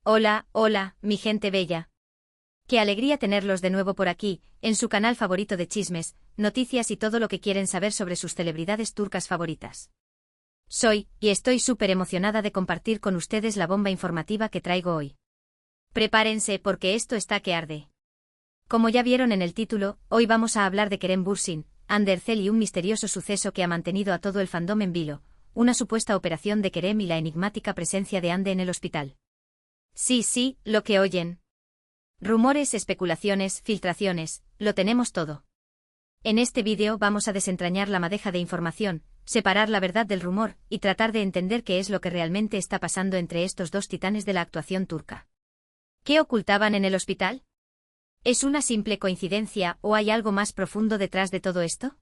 Hola, hola, mi gente bella. Qué alegría tenerlos de nuevo por aquí, en su canal favorito de chismes, noticias y todo lo que quieren saber sobre sus celebridades turcas favoritas. Y estoy súper emocionada de compartir con ustedes la bomba informativa que traigo hoy. Prepárense porque esto está que arde. Como ya vieron en el título, hoy vamos a hablar de Kerem Bürsin, Hande Erçel y un misterioso suceso que ha mantenido a todo el fandom en vilo, una supuesta operación de Kerem y la enigmática presencia de Hande en el hospital. Sí, lo que oyen. Rumores, especulaciones, filtraciones, lo tenemos todo. En este vídeo vamos a desentrañar la madeja de información, separar la verdad del rumor y tratar de entender qué es lo que realmente está pasando entre estos dos titanes de la actuación turca. ¿Qué ocultaban en el hospital? ¿Es una simple coincidencia o hay algo más profundo detrás de todo esto?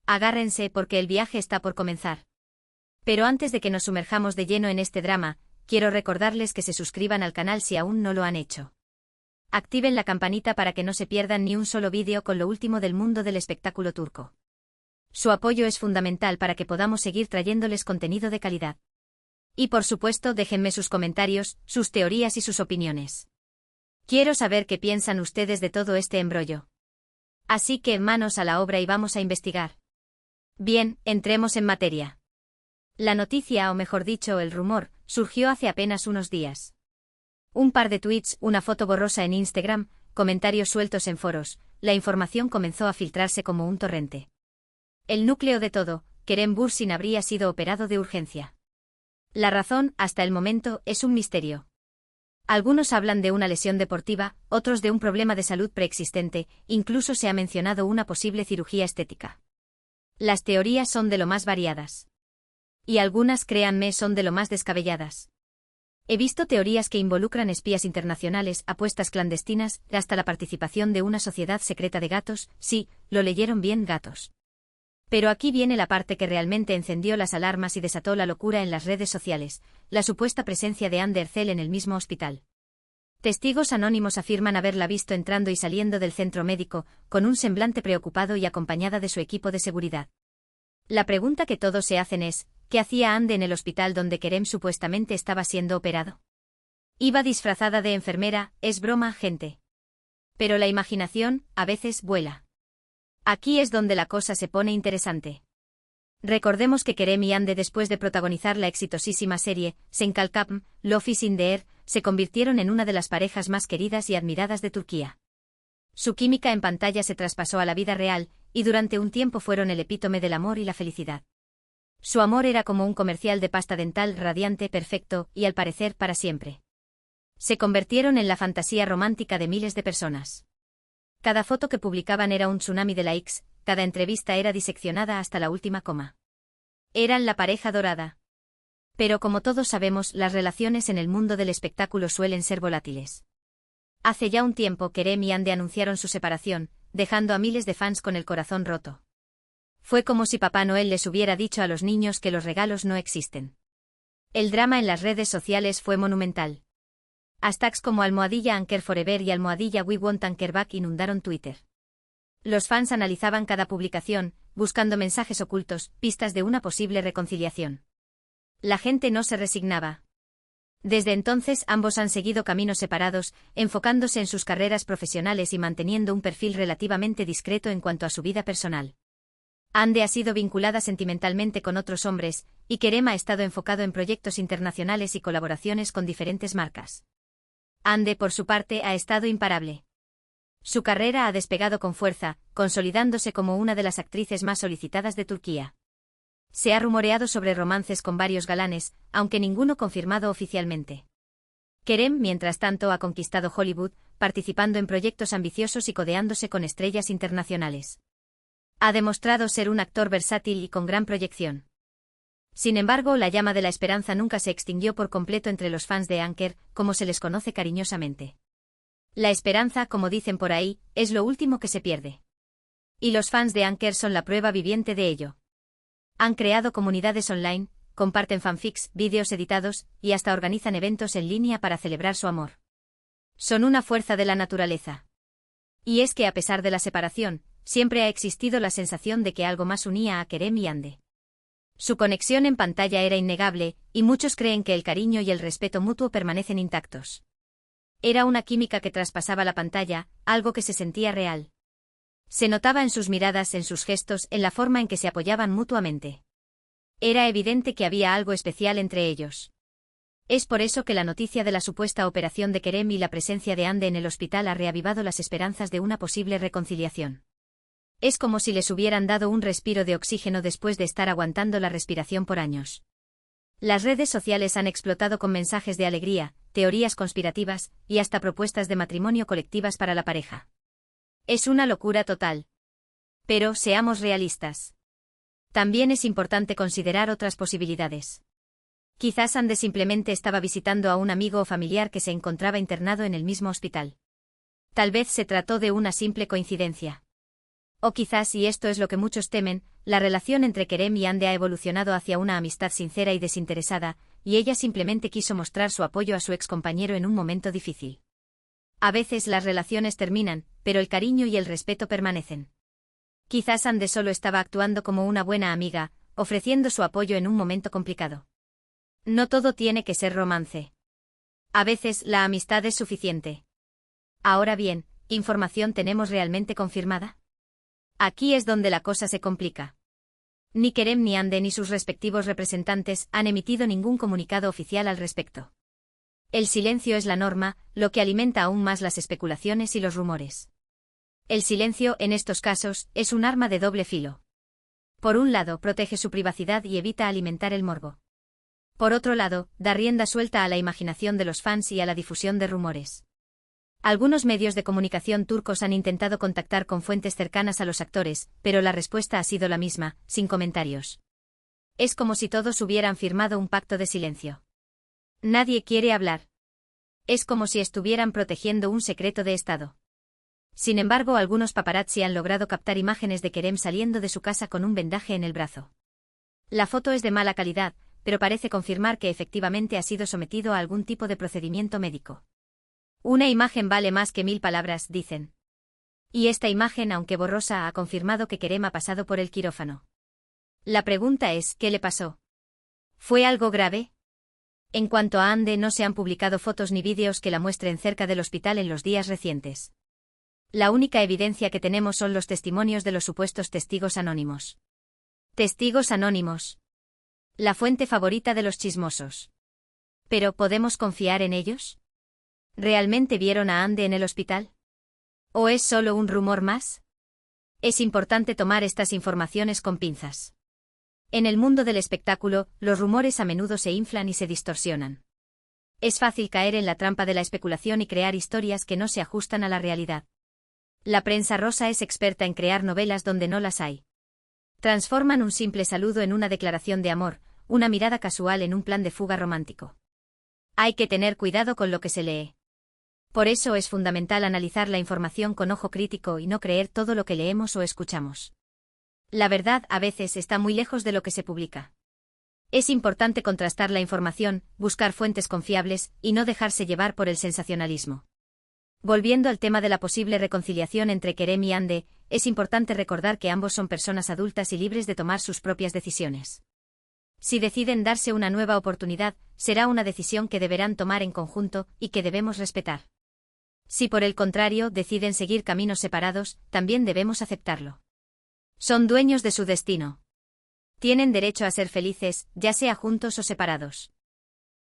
Agárrense porque el viaje está por comenzar. Pero antes de que nos sumerjamos de lleno en este drama, quiero recordarles que se suscriban al canal si aún no lo han hecho. Activen la campanita para que no se pierdan ni un solo vídeo con lo último del mundo del espectáculo turco. Su apoyo es fundamental para que podamos seguir trayéndoles contenido de calidad. Y por supuesto déjenme sus comentarios, sus teorías y sus opiniones. Quiero saber qué piensan ustedes de todo este embrollo. Así que manos a la obra y vamos a investigar. Bien, entremos en materia. La noticia, o mejor dicho, el rumor, surgió hace apenas unos días. Un par de tweets, una foto borrosa en Instagram, comentarios sueltos en foros, la información comenzó a filtrarse como un torrente. El núcleo de todo, Kerem Bürsin habría sido operado de urgencia. La razón, hasta el momento, es un misterio. Algunos hablan de una lesión deportiva, otros de un problema de salud preexistente, incluso se ha mencionado una posible cirugía estética. Las teorías son de lo más variadas. Y algunas, créanme, son de lo más descabelladas. He visto teorías que involucran espías internacionales, apuestas clandestinas, hasta la participación de una sociedad secreta de gatos, sí, lo leyeron bien, gatos. Pero aquí viene la parte que realmente encendió las alarmas y desató la locura en las redes sociales, la supuesta presencia de Hande Erçel en el mismo hospital. Testigos anónimos afirman haberla visto entrando y saliendo del centro médico, con un semblante preocupado y acompañada de su equipo de seguridad. La pregunta que todos se hacen es, ¿qué hacía Hande en el hospital donde Kerem supuestamente estaba siendo operado? Iba disfrazada de enfermera, es broma, gente. Pero la imaginación, a veces, vuela. Aquí es donde la cosa se pone interesante. Recordemos que Kerem y Hande, después de protagonizar la exitosísima serie Sen Kalkapm, Love is in the Air, se convirtieron en una de las parejas más queridas y admiradas de Turquía. Su química en pantalla se traspasó a la vida real, y durante un tiempo fueron el epítome del amor y la felicidad. Su amor era como un comercial de pasta dental radiante, perfecto, y al parecer para siempre. Se convirtieron en la fantasía romántica de miles de personas. Cada foto que publicaban era un tsunami de likes, cada entrevista era diseccionada hasta la última coma. Eran la pareja dorada. Pero como todos sabemos, las relaciones en el mundo del espectáculo suelen ser volátiles. Hace ya un tiempo Kerem y Hande anunciaron su separación, dejando a miles de fans con el corazón roto. Fue como si Papá Noel les hubiera dicho a los niños que los regalos no existen. El drama en las redes sociales fue monumental. Hashtags como #Anker Forever y #We Want Anker Back inundaron Twitter. Los fans analizaban cada publicación, buscando mensajes ocultos, pistas de una posible reconciliación. La gente no se resignaba. Desde entonces ambos han seguido caminos separados, enfocándose en sus carreras profesionales y manteniendo un perfil relativamente discreto en cuanto a su vida personal. Hande ha sido vinculada sentimentalmente con otros hombres, y Kerem ha estado enfocado en proyectos internacionales y colaboraciones con diferentes marcas. Hande, por su parte, ha estado imparable. Su carrera ha despegado con fuerza, consolidándose como una de las actrices más solicitadas de Turquía. Se ha rumoreado sobre romances con varios galanes, aunque ninguno confirmado oficialmente. Kerem, mientras tanto, ha conquistado Hollywood, participando en proyectos ambiciosos y codeándose con estrellas internacionales. Ha demostrado ser un actor versátil y con gran proyección. Sin embargo, la llama de la esperanza nunca se extinguió por completo entre los fans de Anker, como se les conoce cariñosamente. La esperanza, como dicen por ahí, es lo último que se pierde. Y los fans de Anker son la prueba viviente de ello. Han creado comunidades online, comparten fanfics, vídeos editados, y hasta organizan eventos en línea para celebrar su amor. Son una fuerza de la naturaleza. Y es que a pesar de la separación, siempre ha existido la sensación de que algo más unía a Kerem y Hande. Su conexión en pantalla era innegable, y muchos creen que el cariño y el respeto mutuo permanecen intactos. Era una química que traspasaba la pantalla, algo que se sentía real. Se notaba en sus miradas, en sus gestos, en la forma en que se apoyaban mutuamente. Era evidente que había algo especial entre ellos. Es por eso que la noticia de la supuesta operación de Kerem y la presencia de Hande en el hospital ha reavivado las esperanzas de una posible reconciliación. Es como si les hubieran dado un respiro de oxígeno después de estar aguantando la respiración por años. Las redes sociales han explotado con mensajes de alegría, teorías conspirativas, y hasta propuestas de matrimonio colectivas para la pareja. Es una locura total. Pero seamos realistas. También es importante considerar otras posibilidades. Quizás Hande simplemente estaba visitando a un amigo o familiar que se encontraba internado en el mismo hospital. Tal vez se trató de una simple coincidencia. O quizás, y esto es lo que muchos temen, la relación entre Kerem y Hande ha evolucionado hacia una amistad sincera y desinteresada, y ella simplemente quiso mostrar su apoyo a su excompañero en un momento difícil. A veces las relaciones terminan, pero el cariño y el respeto permanecen. Quizás Hande solo estaba actuando como una buena amiga, ofreciendo su apoyo en un momento complicado. No todo tiene que ser romance. A veces la amistad es suficiente. Ahora bien, ¿información tenemos realmente confirmada? Aquí es donde la cosa se complica. Ni Kerem ni Hande ni sus respectivos representantes han emitido ningún comunicado oficial al respecto. El silencio es la norma, lo que alimenta aún más las especulaciones y los rumores. El silencio, en estos casos, es un arma de doble filo. Por un lado, protege su privacidad y evita alimentar el morbo. Por otro lado, da rienda suelta a la imaginación de los fans y a la difusión de rumores. Algunos medios de comunicación turcos han intentado contactar con fuentes cercanas a los actores, pero la respuesta ha sido la misma, sin comentarios. Es como si todos hubieran firmado un pacto de silencio. Nadie quiere hablar. Es como si estuvieran protegiendo un secreto de Estado. Sin embargo, algunos paparazzi han logrado captar imágenes de Kerem saliendo de su casa con un vendaje en el brazo. La foto es de mala calidad, pero parece confirmar que efectivamente ha sido sometido a algún tipo de procedimiento médico. Una imagen vale más que 1000 palabras, dicen. Y esta imagen, aunque borrosa, ha confirmado que Kerem ha pasado por el quirófano. La pregunta es, ¿qué le pasó? ¿Fue algo grave? En cuanto a Hande, no se han publicado fotos ni vídeos que la muestren cerca del hospital en los días recientes. La única evidencia que tenemos son los testimonios de los supuestos testigos anónimos. Testigos anónimos. La fuente favorita de los chismosos. ¿Pero podemos confiar en ellos? ¿Realmente vieron a Hande en el hospital? ¿O es solo un rumor más? Es importante tomar estas informaciones con pinzas. En el mundo del espectáculo, los rumores a menudo se inflan y se distorsionan. Es fácil caer en la trampa de la especulación y crear historias que no se ajustan a la realidad. La prensa rosa es experta en crear novelas donde no las hay. Transforman un simple saludo en una declaración de amor, una mirada casual en un plan de fuga romántico. Hay que tener cuidado con lo que se lee. Por eso es fundamental analizar la información con ojo crítico y no creer todo lo que leemos o escuchamos. La verdad a veces está muy lejos de lo que se publica. Es importante contrastar la información, buscar fuentes confiables y no dejarse llevar por el sensacionalismo. Volviendo al tema de la posible reconciliación entre Kerem y Hande, es importante recordar que ambos son personas adultas y libres de tomar sus propias decisiones. Si deciden darse una nueva oportunidad, será una decisión que deberán tomar en conjunto y que debemos respetar. Si por el contrario deciden seguir caminos separados, también debemos aceptarlo. Son dueños de su destino. Tienen derecho a ser felices, ya sea juntos o separados.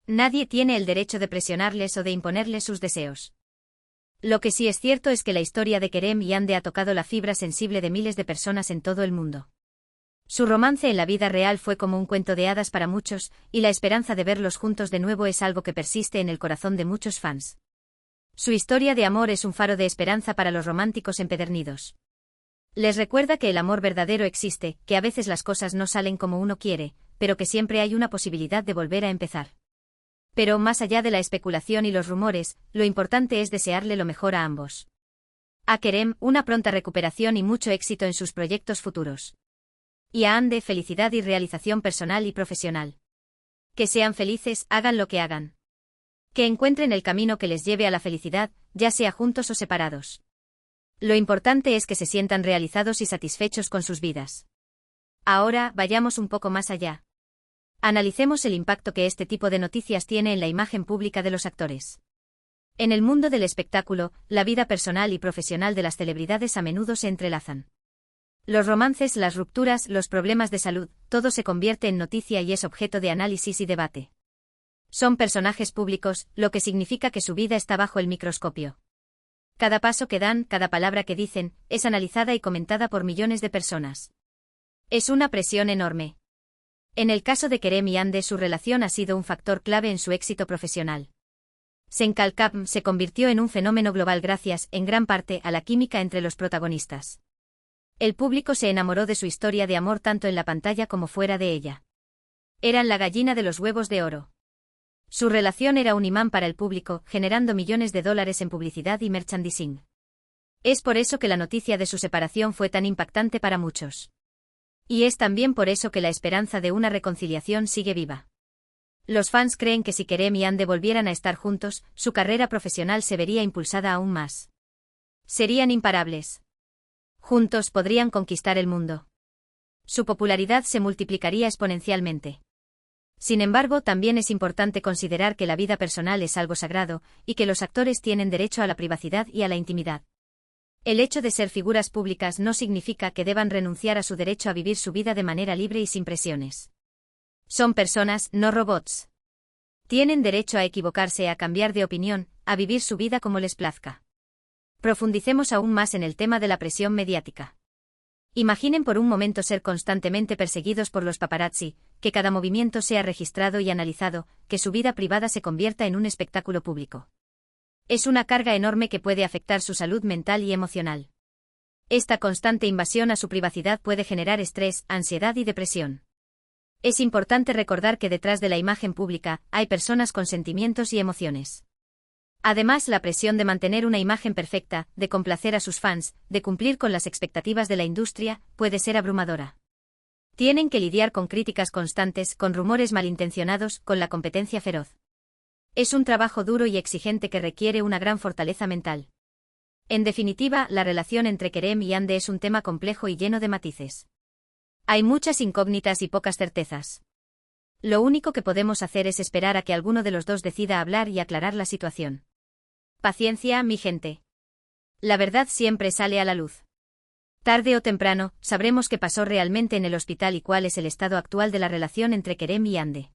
Nadie tiene el derecho de presionarles o de imponerles sus deseos. Lo que sí es cierto es que la historia de Kerem y Hande ha tocado la fibra sensible de miles de personas en todo el mundo. Su romance en la vida real fue como un cuento de hadas para muchos, y la esperanza de verlos juntos de nuevo es algo que persiste en el corazón de muchos fans. Su historia de amor es un faro de esperanza para los románticos empedernidos. Les recuerda que el amor verdadero existe, que a veces las cosas no salen como uno quiere, pero que siempre hay una posibilidad de volver a empezar. Pero más allá de la especulación y los rumores, lo importante es desearle lo mejor a ambos. A Kerem, una pronta recuperación y mucho éxito en sus proyectos futuros. Y a Hande, felicidad y realización personal y profesional. Que sean felices, hagan lo que hagan. Que encuentren el camino que les lleve a la felicidad, ya sea juntos o separados. Lo importante es que se sientan realizados y satisfechos con sus vidas. Ahora, vayamos un poco más allá. Analicemos el impacto que este tipo de noticias tiene en la imagen pública de los actores. En el mundo del espectáculo, la vida personal y profesional de las celebridades a menudo se entrelazan. Los romances, las rupturas, los problemas de salud, todo se convierte en noticia y es objeto de análisis y debate. Son personajes públicos, lo que significa que su vida está bajo el microscopio. Cada paso que dan, cada palabra que dicen, es analizada y comentada por millones de personas. Es una presión enorme. En el caso de Kerem y Hande, su relación ha sido un factor clave en su éxito profesional. Senkalkam se convirtió en un fenómeno global gracias, en gran parte, a la química entre los protagonistas. El público se enamoró de su historia de amor tanto en la pantalla como fuera de ella. Eran la gallina de los huevos de oro. Su relación era un imán para el público, generando millones de dólares en publicidad y merchandising. Es por eso que la noticia de su separación fue tan impactante para muchos. Y es también por eso que la esperanza de una reconciliación sigue viva. Los fans creen que si Kerem y Hande volvieran a estar juntos, su carrera profesional se vería impulsada aún más. Serían imparables. Juntos podrían conquistar el mundo. Su popularidad se multiplicaría exponencialmente. Sin embargo, también es importante considerar que la vida personal es algo sagrado, y que los actores tienen derecho a la privacidad y a la intimidad. El hecho de ser figuras públicas no significa que deban renunciar a su derecho a vivir su vida de manera libre y sin presiones. Son personas, no robots. Tienen derecho a equivocarse, a cambiar de opinión, a vivir su vida como les plazca. Profundicemos aún más en el tema de la presión mediática. Imaginen por un momento ser constantemente perseguidos por los paparazzi, que cada movimiento sea registrado y analizado, que su vida privada se convierta en un espectáculo público. Es una carga enorme que puede afectar su salud mental y emocional. Esta constante invasión a su privacidad puede generar estrés, ansiedad y depresión. Es importante recordar que detrás de la imagen pública hay personas con sentimientos y emociones. Además, la presión de mantener una imagen perfecta, de complacer a sus fans, de cumplir con las expectativas de la industria, puede ser abrumadora. Tienen que lidiar con críticas constantes, con rumores malintencionados, con la competencia feroz. Es un trabajo duro y exigente que requiere una gran fortaleza mental. En definitiva, la relación entre Kerem y Hande es un tema complejo y lleno de matices. Hay muchas incógnitas y pocas certezas. Lo único que podemos hacer es esperar a que alguno de los dos decida hablar y aclarar la situación. Paciencia, mi gente. La verdad siempre sale a la luz. Tarde o temprano, sabremos qué pasó realmente en el hospital y cuál es el estado actual de la relación entre Kerem y Hande.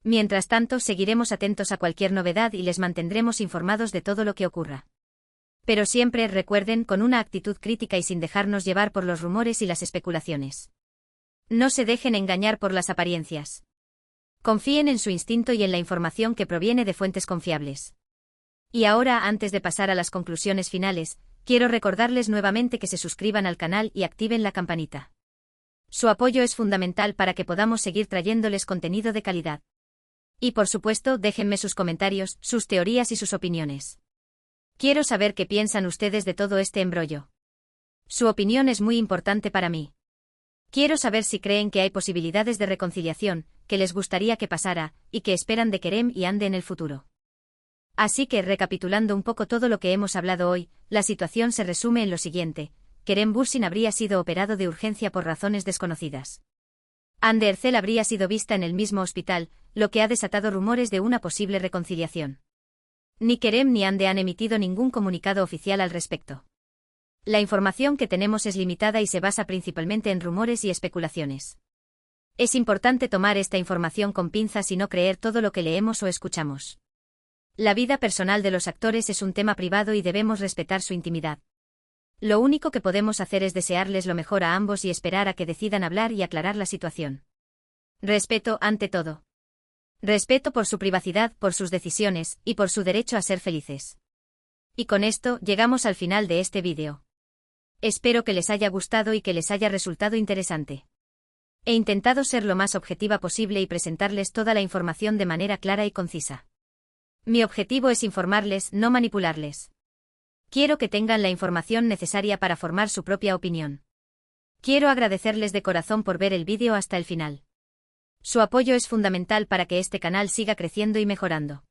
Mientras tanto, seguiremos atentos a cualquier novedad y les mantendremos informados de todo lo que ocurra. Pero siempre recuerden, con una actitud crítica y sin dejarnos llevar por los rumores y las especulaciones. No se dejen engañar por las apariencias. Confíen en su instinto y en la información que proviene de fuentes confiables. Y ahora, antes de pasar a las conclusiones finales, quiero recordarles nuevamente que se suscriban al canal y activen la campanita. Su apoyo es fundamental para que podamos seguir trayéndoles contenido de calidad. Y por supuesto, déjenme sus comentarios, sus teorías y sus opiniones. Quiero saber qué piensan ustedes de todo este embrollo. Su opinión es muy importante para mí. Quiero saber si creen que hay posibilidades de reconciliación, que les gustaría que pasara, y que esperan de Kerem y Hande en el futuro. Así que, recapitulando un poco todo lo que hemos hablado hoy, la situación se resume en lo siguiente: Kerem Bürsin habría sido operado de urgencia por razones desconocidas. Hande Erçel habría sido vista en el mismo hospital, lo que ha desatado rumores de una posible reconciliación. Ni Kerem ni Hande han emitido ningún comunicado oficial al respecto. La información que tenemos es limitada y se basa principalmente en rumores y especulaciones. Es importante tomar esta información con pinzas y no creer todo lo que leemos o escuchamos. La vida personal de los actores es un tema privado y debemos respetar su intimidad. Lo único que podemos hacer es desearles lo mejor a ambos y esperar a que decidan hablar y aclarar la situación. Respeto ante todo. Respeto por su privacidad, por sus decisiones, y por su derecho a ser felices. Y con esto, llegamos al final de este vídeo. Espero que les haya gustado y que les haya resultado interesante. He intentado ser lo más objetiva posible y presentarles toda la información de manera clara y concisa. Mi objetivo es informarles, no manipularles. Quiero que tengan la información necesaria para formar su propia opinión. Quiero agradecerles de corazón por ver el vídeo hasta el final. Su apoyo es fundamental para que este canal siga creciendo y mejorando.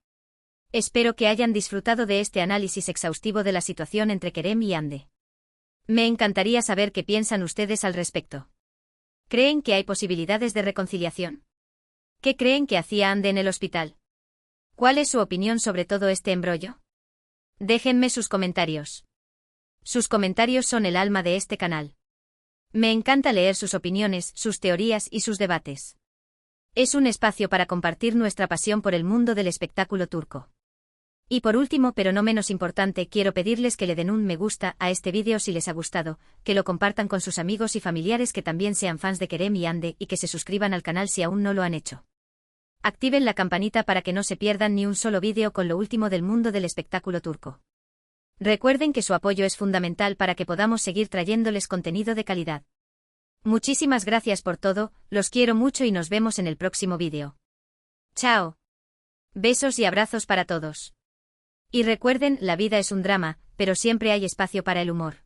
Espero que hayan disfrutado de este análisis exhaustivo de la situación entre Kerem y Hande. Me encantaría saber qué piensan ustedes al respecto. ¿Creen que hay posibilidades de reconciliación? ¿Qué creen que hacía Ande en el hospital? ¿Cuál es su opinión sobre todo este embrollo? Déjenme sus comentarios. Sus comentarios son el alma de este canal. Me encanta leer sus opiniones, sus teorías y sus debates. Es un espacio para compartir nuestra pasión por el mundo del espectáculo turco. Y por último, pero no menos importante, quiero pedirles que le den un me gusta a este vídeo si les ha gustado, que lo compartan con sus amigos y familiares que también sean fans de Kerem y Hande y que se suscriban al canal si aún no lo han hecho. Activen la campanita para que no se pierdan ni un solo vídeo con lo último del mundo del espectáculo turco. Recuerden que su apoyo es fundamental para que podamos seguir trayéndoles contenido de calidad. Muchísimas gracias por todo, los quiero mucho y nos vemos en el próximo vídeo. Chao. Besos y abrazos para todos. Y recuerden, la vida es un drama, pero siempre hay espacio para el humor.